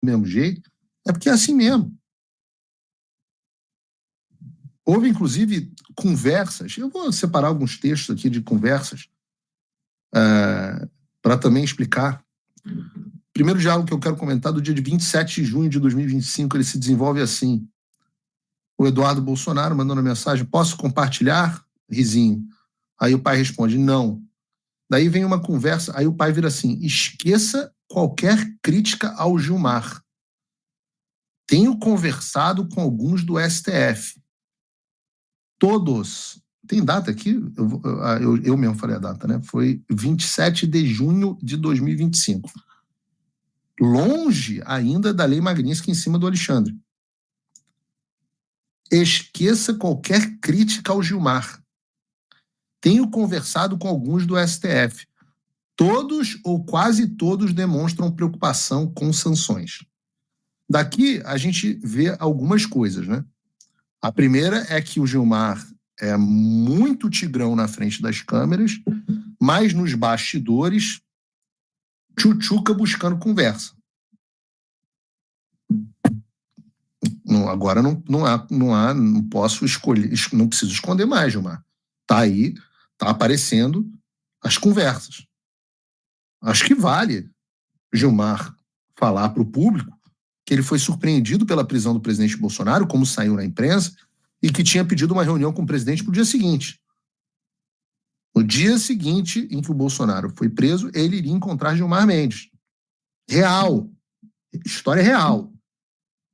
do mesmo jeito, é porque é assim mesmo. Houve, inclusive, conversas, eu vou separar alguns textos aqui de conversas para também explicar. Primeiro diálogo que eu quero comentar, do dia de 27 de junho de 2025, ele se desenvolve assim. O Eduardo Bolsonaro mandando mensagem: posso compartilhar? Risinho. Aí o pai responde: não. Daí vem uma conversa, aí o pai vira assim: esqueça qualquer crítica ao Gilmar. Tenho conversado com alguns do STF. Todos. Tem data aqui? Eu mesmo falei a data, né? Foi 27 de junho de 2025. Longe ainda da lei Magnitsky em cima do Alexandre. Esqueça qualquer crítica ao Gilmar. Tenho conversado com alguns do STF. Todos ou quase todos demonstram preocupação com sanções. Daqui a gente vê algumas coisas, né? A primeira é que o Gilmar é muito tigrão na frente das câmeras, mas nos bastidores, tchutchuca buscando conversa. Agora não posso escolher, não preciso esconder mais, Gilmar. Tá aí, tá aparecendo as conversas. Acho que vale Gilmar falar para o público que ele foi surpreendido pela prisão do presidente Bolsonaro, como saiu na imprensa, e que tinha pedido uma reunião com o presidente para o dia seguinte. No dia seguinte em que o Bolsonaro foi preso, ele iria encontrar Gilmar Mendes. Real. História real.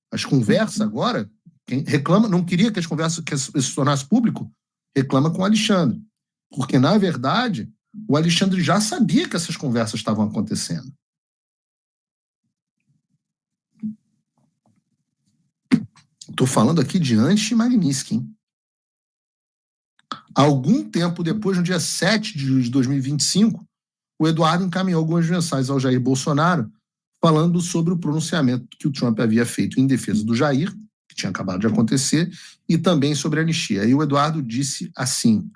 As conversas agora, quem reclama, não queria que as conversas que se tornasse público, reclama com o Alexandre. Porque, na verdade, o Alexandre já sabia que essas conversas estavam acontecendo. Estou falando aqui de antes de Magnitsky, hein? Algum tempo depois, no dia 7 de julho de 2025, o Eduardo encaminhou algumas mensagens ao Jair Bolsonaro falando sobre o pronunciamento que o Trump havia feito em defesa do Jair, que tinha acabado de acontecer, e também sobre a anistia. E o Eduardo disse assim: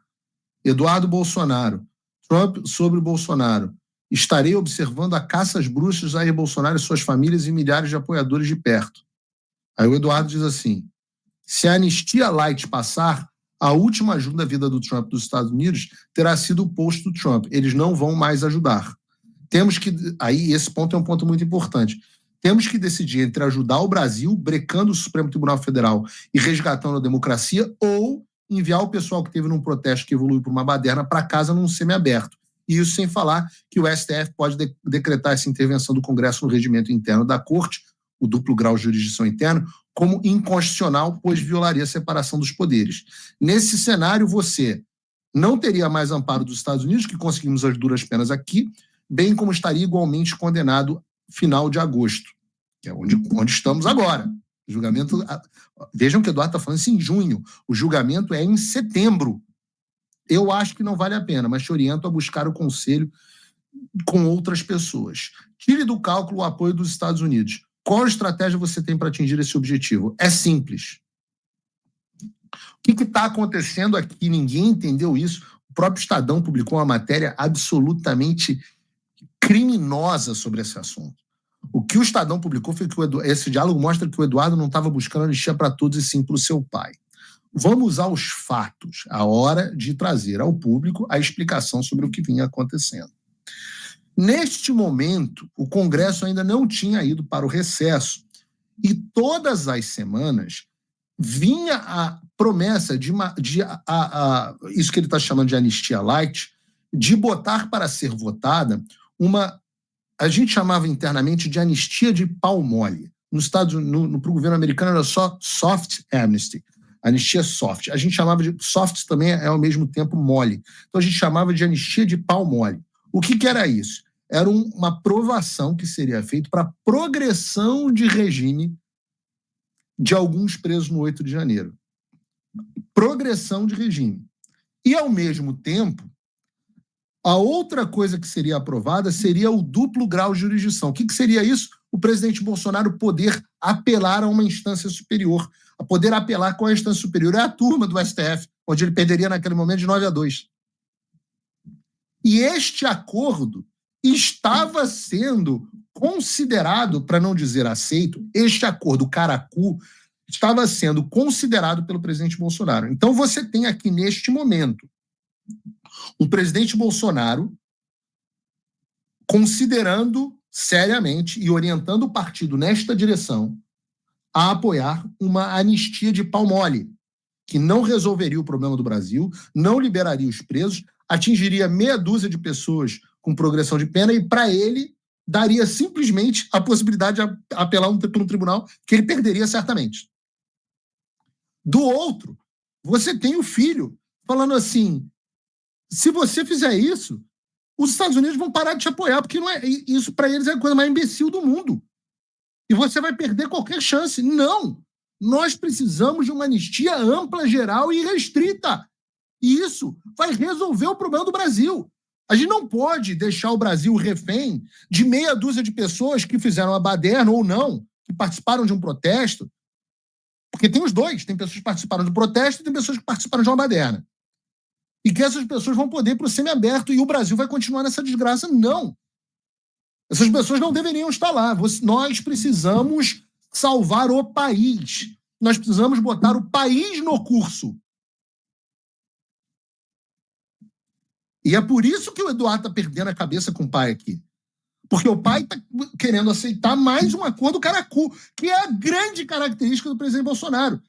Eduardo Bolsonaro, Trump sobre o Bolsonaro, estarei observando a caça às bruxas de Jair Bolsonaro e suas famílias e milhares de apoiadores de perto. Aí o Eduardo diz assim: se a anistia light passar, a última ajuda da vida do Trump dos Estados Unidos terá sido o post do Trump. Eles não vão mais ajudar. Temos que... Aí esse ponto é um ponto muito importante. Temos que decidir entre ajudar o Brasil, brecando o Supremo Tribunal Federal e resgatando a democracia, ou enviar o pessoal que teve num protesto que evoluiu para uma baderna para casa num semiaberto. E isso sem falar que o STF pode decretar essa intervenção do Congresso no regimento interno da Corte, o duplo grau de jurisdição interno, como inconstitucional, pois violaria a separação dos poderes. Nesse cenário, você não teria mais amparo dos Estados Unidos, que conseguimos as duras penas aqui, bem como estaria igualmente condenado final de agosto, que é onde estamos agora. O julgamento, vejam que o Eduardo está falando isso em junho, o julgamento é em setembro. Eu acho que não vale a pena, mas te oriento a buscar o conselho com outras pessoas. Tire do cálculo o apoio dos Estados Unidos. Qual estratégia você tem para atingir esse objetivo? É simples. O que está acontecendo aqui? Ninguém entendeu isso. O próprio Estadão publicou uma matéria absolutamente criminosa sobre esse assunto. O que o Estadão publicou foi que esse diálogo mostra que o Eduardo não estava buscando anistia para todos e sim para o seu pai. Vamos aos fatos, a hora de trazer ao público a explicação sobre o que vinha acontecendo. Neste momento, o Congresso ainda não tinha ido para o recesso e todas as semanas vinha a promessa isso que ele está chamando de anistia light, de botar para ser votada a gente chamava internamente de anistia de pau mole. Para o governo americano era só soft amnesty, anistia soft. A gente chamava de soft também é ao mesmo tempo mole. Então a gente chamava de anistia de pau mole. O que era isso? Era uma aprovação que seria feita para progressão de regime de alguns presos no 8 de janeiro. Progressão de regime. E, ao mesmo tempo, a outra coisa que seria aprovada seria o duplo grau de jurisdição. O que seria isso? O presidente Bolsonaro poder apelar a uma instância superior. A poder apelar com a instância superior é a turma do STF, onde ele perderia naquele momento de 9-2. E este acordo estava sendo considerado, para não dizer aceito, este acordo Caracu estava sendo considerado pelo presidente Bolsonaro. Então você tem aqui neste momento um presidente Bolsonaro considerando seriamente e orientando o partido nesta direção a apoiar uma anistia de pau mole, que não resolveria o problema do Brasil, não liberaria os presos, atingiria meia dúzia de pessoas com progressão de pena e, para ele, daria simplesmente a possibilidade de apelar para um tribunal que ele perderia certamente. Do outro, você tem o filho falando assim, se você fizer isso, os Estados Unidos vão parar de te apoiar, porque não é, isso para eles é a coisa mais imbecil do mundo. E você vai perder qualquer chance. Não! Nós precisamos de uma anistia ampla, geral e restrita. E isso vai resolver o problema do Brasil. A gente não pode deixar o Brasil refém de meia dúzia de pessoas que fizeram a baderna ou não, que participaram de um protesto. Porque tem os dois. Tem pessoas que participaram do protesto e tem pessoas que participaram de uma baderna. E que essas pessoas vão poder ir para o semiaberto e o Brasil vai continuar nessa desgraça. Não. Essas pessoas não deveriam estar lá. Nós precisamos salvar o país. Nós precisamos botar o país no curso. E é por isso que o Eduardo está perdendo a cabeça com o pai aqui. Porque o pai está querendo aceitar mais um acordo Caracu, que é a grande característica do presidente Bolsonaro.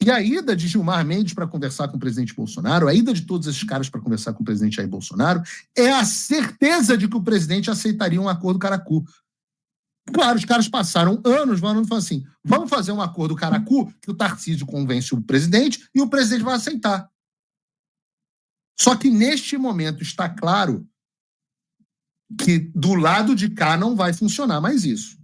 E a ida de Gilmar Mendes para conversar com o presidente Bolsonaro, a ida de todos esses caras para conversar com o presidente Jair Bolsonaro, é a certeza de que o presidente aceitaria um acordo Caracu. Claro, os caras passaram anos falando assim, vamos fazer um acordo Caracu que o Tarcísio convence o presidente e o presidente vai aceitar. Só que neste momento está claro que do lado de cá não vai funcionar mais isso.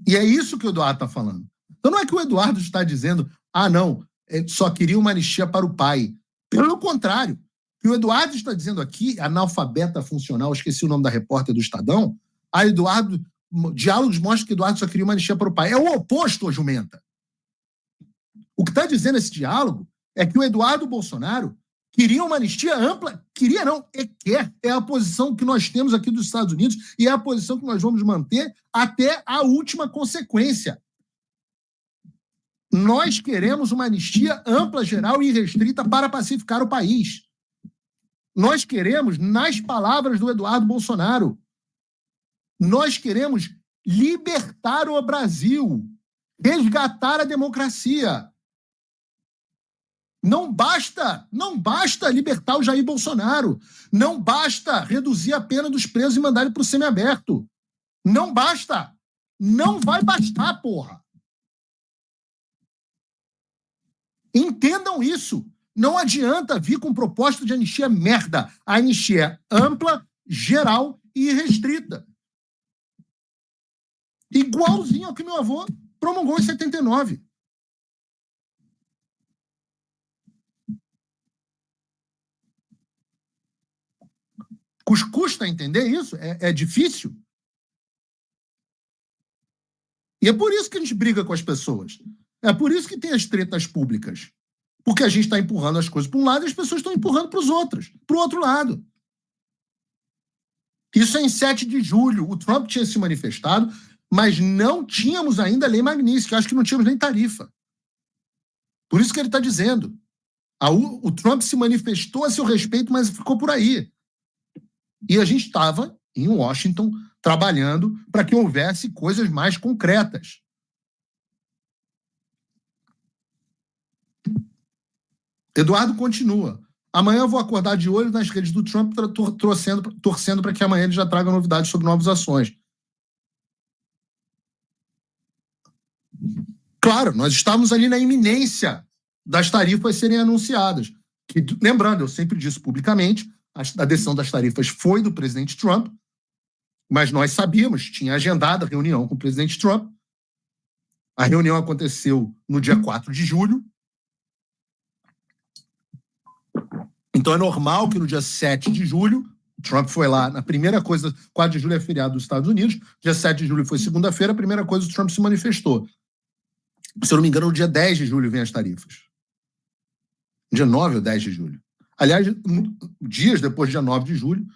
E é isso que o Eduardo está falando. Então não é que o Eduardo está dizendo, não, só queria uma anistia para o pai. Pelo contrário, o que o Eduardo está dizendo aqui, analfabeta funcional, esqueci o nome da repórter do Estadão, diálogos mostram que o Eduardo só queria uma anistia para o pai. É o oposto, ô jumenta. O que está dizendo esse diálogo é que o Eduardo Bolsonaro queria uma anistia ampla, queria não, quer. É a posição que nós temos aqui dos Estados Unidos e é a posição que nós vamos manter até a última consequência. Nós queremos uma anistia ampla, geral e restrita para pacificar o país. Nós queremos, nas palavras do Eduardo Bolsonaro, nós queremos libertar o Brasil, resgatar a democracia. Não basta libertar o Jair Bolsonaro. Não basta reduzir a pena dos presos e mandar ele para o semiaberto. Não basta. Não vai bastar, porra. Entendam isso. Não adianta vir com proposta de anistia merda. A anistia é ampla, geral e restrita. Igualzinho ao que meu avô promulgou em 79. Custa entender isso? É difícil? E é por isso que a gente briga com as pessoas. É por isso que tem as tretas públicas. Porque a gente está empurrando as coisas para um lado e as pessoas estão empurrando para os outros, para o outro lado. Isso é em 7 de julho. O Trump tinha se manifestado, mas não tínhamos ainda a Lei Magnitsky. Acho que não tínhamos nem tarifa. Por isso que ele está dizendo. O Trump se manifestou a seu respeito, mas ficou por aí. E a gente estava em Washington trabalhando para que houvesse coisas mais concretas. Eduardo continua. Amanhã eu vou acordar de olho nas redes do Trump, torcendo para que amanhã ele já traga novidades sobre novas ações. Claro, nós estávamos ali na iminência das tarifas serem anunciadas. Que, lembrando, eu sempre disse publicamente, a decisão das tarifas foi do presidente Trump, mas nós sabíamos, tinha agendado a reunião com o presidente Trump. A reunião aconteceu no dia 4 de julho. Então é normal que no dia 7 de julho, Trump foi lá, na primeira coisa, 4 de julho é feriado dos Estados Unidos, dia 7 de julho foi segunda-feira, a primeira coisa, o Trump se manifestou. Se eu não me engano, no dia 10 de julho vem as tarifas. Dia 9 ou 10 de julho. Aliás, dias depois, dia 9 de julho,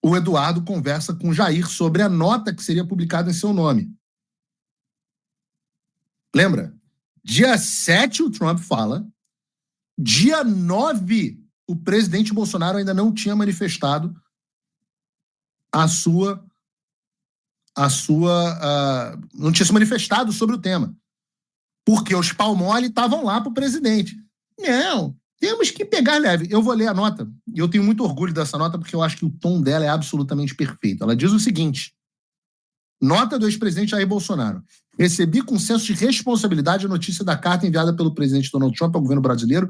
o Eduardo conversa com Jair sobre a nota que seria publicada em seu nome. Lembra? Dia 7 o Trump fala, dia 9 o presidente Bolsonaro ainda não tinha manifestado não tinha se manifestado sobre o tema. Porque os pau-mole estavam lá para o presidente. Não, temos que pegar leve. Eu vou ler a nota, e eu tenho muito orgulho dessa nota, porque eu acho que o tom dela é absolutamente perfeito. Ela diz o seguinte: nota do ex-presidente Jair Bolsonaro. Recebi com senso de responsabilidade a notícia da carta enviada pelo presidente Donald Trump ao governo brasileiro,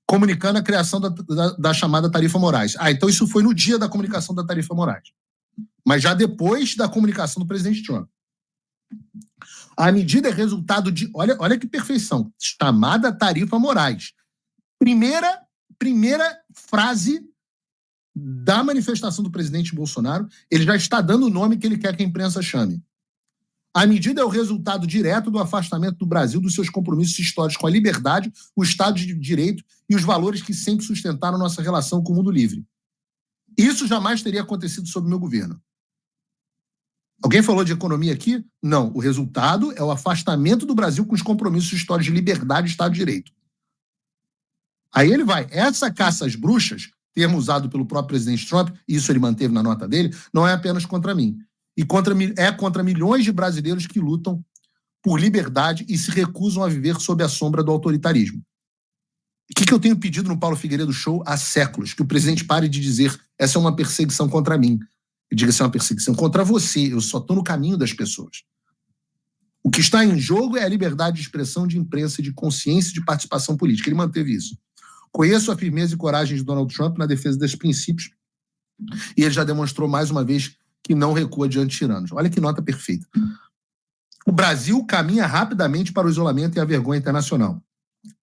comunicando a criação da chamada tarifa Moraes. Então isso foi no dia da comunicação da tarifa Moraes. Mas já depois da comunicação do presidente Trump. A medida é resultado de... Olha que perfeição. Chamada tarifa Moraes. Primeira frase da manifestação do presidente Bolsonaro, ele já está dando o nome que ele quer que a imprensa chame. A medida é o resultado direto do afastamento do Brasil dos seus compromissos históricos com a liberdade, o Estado de Direito e os valores que sempre sustentaram nossa relação com o mundo livre. Isso jamais teria acontecido sob meu governo. Alguém falou de economia aqui? Não. O resultado é o afastamento do Brasil com os compromissos históricos de liberdade e Estado de Direito. Aí ele vai. Essa caça às bruxas, termo usado pelo próprio presidente Trump, e isso ele manteve na nota dele, não é apenas contra mim. É contra milhões de brasileiros que lutam por liberdade e se recusam a viver sob a sombra do autoritarismo. O que eu tenho pedido no Paulo Figueiredo Show há séculos? Que o presidente pare de dizer essa é uma perseguição contra mim. E diga essa é uma perseguição contra você. Eu só estou no caminho das pessoas. O que está em jogo é a liberdade de expressão, de imprensa, de consciência e de participação política. Ele manteve isso. Conheço a firmeza e coragem de Donald Trump na defesa desses princípios e ele já demonstrou mais uma vez que não recua diante de tiranos. Olha que nota perfeita. O Brasil caminha rapidamente para o isolamento e a vergonha internacional.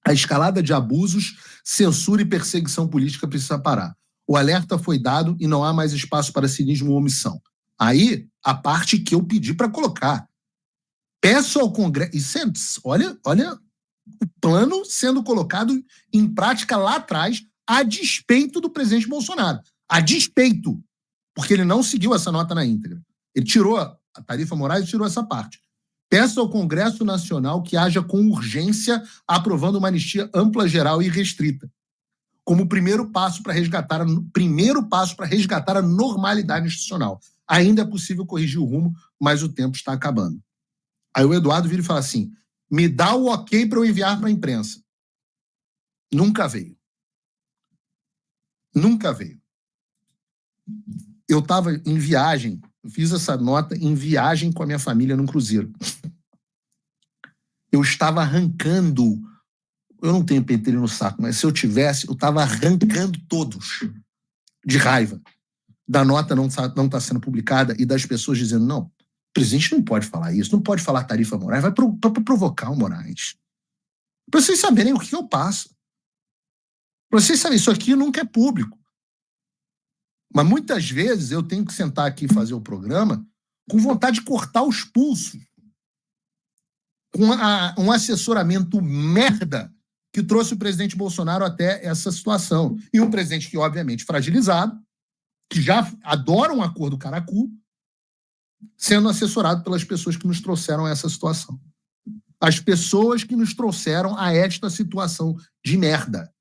A escalada de abusos, censura e perseguição política precisa parar. O alerta foi dado e não há mais espaço para cinismo ou omissão. Aí, a parte que eu pedi para colocar. Peço ao Congresso... Olha o plano sendo colocado em prática lá atrás, a despeito do presidente Bolsonaro. A despeito. Porque ele não seguiu essa nota na íntegra. Ele tirou a tarifa Moraes e tirou essa parte. Peço ao Congresso Nacional que haja com urgência aprovando uma anistia ampla, geral e restrita, como primeiro passo para resgatar a normalidade institucional. Ainda é possível corrigir o rumo, mas o tempo está acabando. Aí o Eduardo vira e fala assim, me dá o ok para eu enviar para a imprensa. Nunca veio. Nunca veio. Eu estava em viagem, fiz essa nota em viagem com a minha família num cruzeiro. Eu estava arrancando, eu não tenho pentelho no saco, mas se eu tivesse, eu estava arrancando todos de raiva da nota não está sendo publicada e das pessoas dizendo, não, o presidente não pode falar isso, não pode falar tarifa Moraes, vai provocar o Moraes. Para vocês saberem o que eu passo. Para vocês saberem, isso aqui nunca é público. Mas muitas vezes eu tenho que sentar aqui e fazer o programa com vontade de cortar os pulsos. Com um assessoramento merda que trouxe o presidente Bolsonaro até essa situação. E um presidente que, obviamente, fragilizado, que já adora um acordo caracu, sendo assessorado pelas pessoas que nos trouxeram a essa situação. As pessoas que nos trouxeram a esta situação de merda.